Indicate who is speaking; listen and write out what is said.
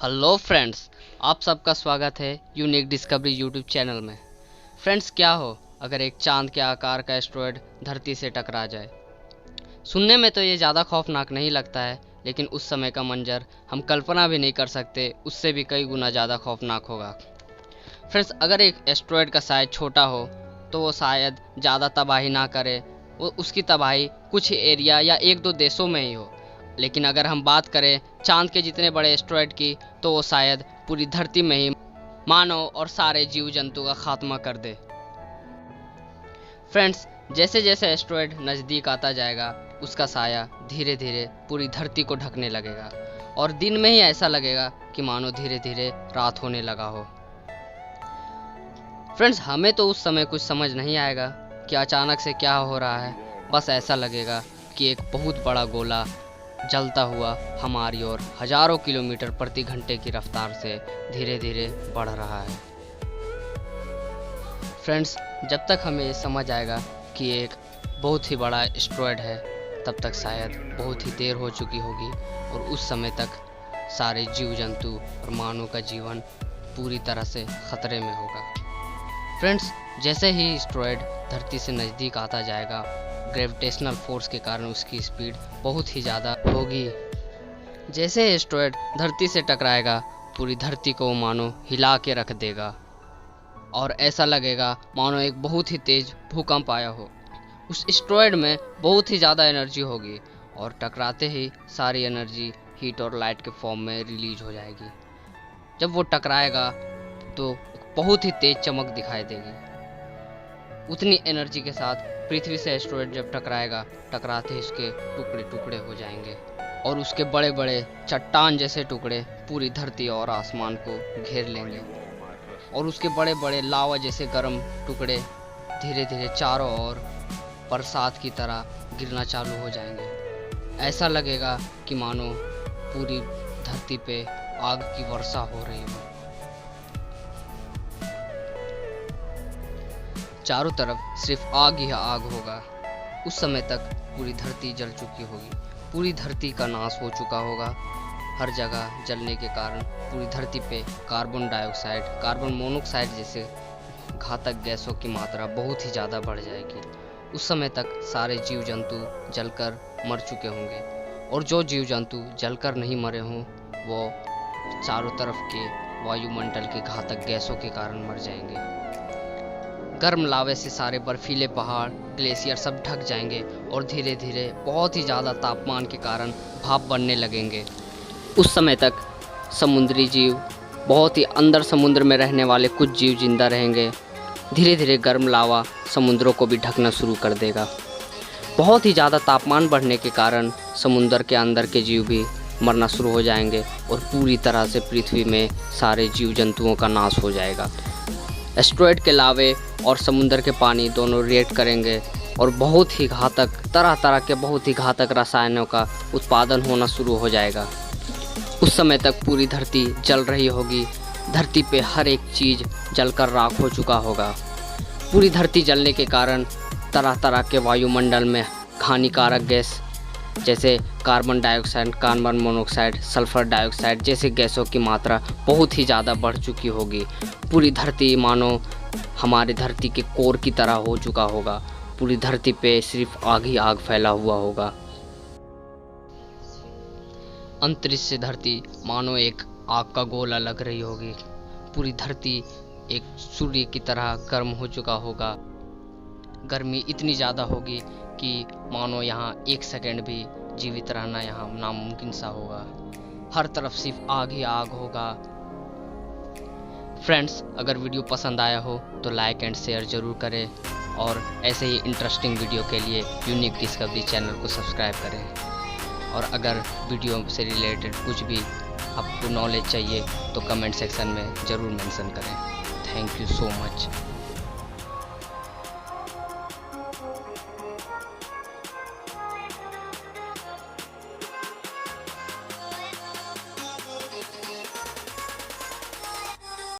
Speaker 1: Hello friends, आप सबका स्वागत है यूनिक डिस्कवरी यूट्यूब चैनल में। फ्रेंड्स, क्या हो अगर एक चांद के आकार का एस्ट्रॉयड धरती से टकरा जाए। सुनने में तो ये ज़्यादा खौफनाक नहीं लगता है, लेकिन उस समय का मंजर हम कल्पना भी नहीं कर सकते, उससे भी कई गुना ज़्यादा खौफनाक होगा। फ्रेंड्स, अगर एक एस्ट्रॉयड का साइज छोटा हो तो वो शायद ज़्यादा तबाही ना करे, वो उसकी तबाही कुछ एरिया या एक दो देशों में ही हो। लेकिन अगर हम बात करें चांद के जितने बड़े एस्ट्रॉयड की, तो वो शायद पूरी धरती में ही मानव और सारे जीव जंतु का खात्मा कर दे। फ्रेंड्स, जैसे जैसे एस्ट्रॉयड नज़दीक आता जाएगा, उसका साया धीरे धीरे पूरी धरती को ढकने लगेगा और दिन में ही ऐसा लगेगा कि मानो धीरे धीरे रात होने लगा हो। फ्रेंड्स, हमें तो उस समय कुछ समझ नहीं आएगा कि अचानक से क्या हो रहा है। बस ऐसा लगेगा कि एक बहुत बड़ा गोला जलता हुआ हमारी ओर हजारों किलोमीटर प्रति घंटे की रफ्तार से धीरे धीरे बढ़ रहा है। फ्रेंड्स, जब तक हमें ये समझ आएगा कि एक बहुत ही बड़ा एस्ट्रॉयड है, तब तक शायद बहुत ही देर हो चुकी होगी और उस समय तक सारे जीव जंतु और मानव का जीवन पूरी तरह से खतरे में होगा। फ्रेंड्स, जैसे ही एस्ट्रॉयड धरती से नज़दीक आता जाएगा, ग्रेविटेशनल फोर्स के कारण उसकी स्पीड बहुत ही ज़्यादा होगी। जैसे एस्ट्रॉयड धरती से टकराएगा, पूरी धरती को मानो हिला के रख देगा और ऐसा लगेगा मानो एक बहुत ही तेज भूकंप आया हो। उस एस्ट्रॉयड में बहुत ही ज़्यादा एनर्जी होगी और टकराते ही सारी एनर्जी हीट और लाइट के फॉर्म में रिलीज हो जाएगी। जब वो टकराएगा तो बहुत ही तेज चमक दिखाई देगी। उतनी एनर्जी के साथ पृथ्वी से एस्ट्रॉयड जब टकराएगा, टकराते ही उसके टुकड़े टुकड़े हो जाएंगे और उसके बड़े बड़े चट्टान जैसे टुकड़े पूरी धरती और आसमान को घेर लेंगे और उसके बड़े बड़े लावा जैसे गर्म टुकड़े धीरे धीरे चारों ओर बरसात की तरह गिरना चालू हो जाएंगे। ऐसा लगेगा कि मानो पूरी धरती पे आग की वर्षा हो रही हो। चारों तरफ सिर्फ आग ही आग होगा। उस समय तक पूरी धरती जल चुकी होगी, पूरी धरती का नाश हो चुका होगा। हर जगह जलने के कारण पूरी धरती पे कार्बन डाइऑक्साइड, कार्बन मोनोऑक्साइड जैसे घातक गैसों की मात्रा बहुत ही ज़्यादा बढ़ जाएगी। उस समय तक सारे जीव जंतु जलकर मर चुके होंगे और जो जीव जंतु जलकर नहीं मरे हों, वो चारों तरफ के वायुमंडल के घातक गैसों के कारण मर जाएंगे। गर्म लावे से सारे बर्फीले पहाड़, ग्लेशियर सब ढक जाएंगे और धीरे धीरे बहुत ही ज़्यादा तापमान के कारण भाप बनने लगेंगे। उस समय तक समुद्री जीव, बहुत ही अंदर समुद्र में रहने वाले कुछ जीव जिंदा रहेंगे। धीरे धीरे गर्म लावा समुद्रों को भी ढकना शुरू कर देगा। बहुत ही ज़्यादा तापमान बढ़ने के कारण समुद्र के अंदर के जीव भी मरना शुरू हो जाएंगे और पूरी तरह से पृथ्वी में सारे जीव जंतुओं का नाश हो जाएगा। एस्ट्रॉयड के लावे और समुद्र के पानी दोनों रिएक्ट करेंगे और बहुत ही घातक तरह तरह के बहुत ही घातक रसायनों का उत्पादन होना शुरू हो जाएगा। उस समय तक पूरी धरती जल रही होगी। धरती पे हर एक चीज़ जलकर राख हो चुका होगा। पूरी धरती जलने के कारण तरह तरह के वायुमंडल में हानिकारक गैस जैसे carbon dioxide, carbon monoxide, sulphur dioxide जैसे गैसों की मात्रा बहुत ही ज़्यादा बढ़ चुकी होगी। पूरी धरती मानो हमारे धरती के कोर की तरह हो चुका होगा। पूरी धरती पे सिर्फ आग ही आग फैला हुआ होगा। अंतरिक्ष से धरती मानो एक आग का गोला लग रही होगी। पूरी धरती एक सूर्य की तरह गर्म हो चुका होगा। गर्मी इतनी ज़्यादा होगी कि मानो यहाँ एक सेकंड भी जीवित रहना यहाँ नामुमकिन सा होगा। हर तरफ सिर्फ आग ही आग होगा। फ्रेंड्स, अगर वीडियो पसंद आया हो तो लाइक एंड शेयर ज़रूर करें और ऐसे ही इंटरेस्टिंग वीडियो के लिए यूनिक डिस्कवरी चैनल को सब्सक्राइब करें। और अगर वीडियो से रिलेटेड कुछ भी आपको नॉलेज चाहिए तो कमेंट सेक्शन में ज़रूर मेंशन करें। Thank you so much.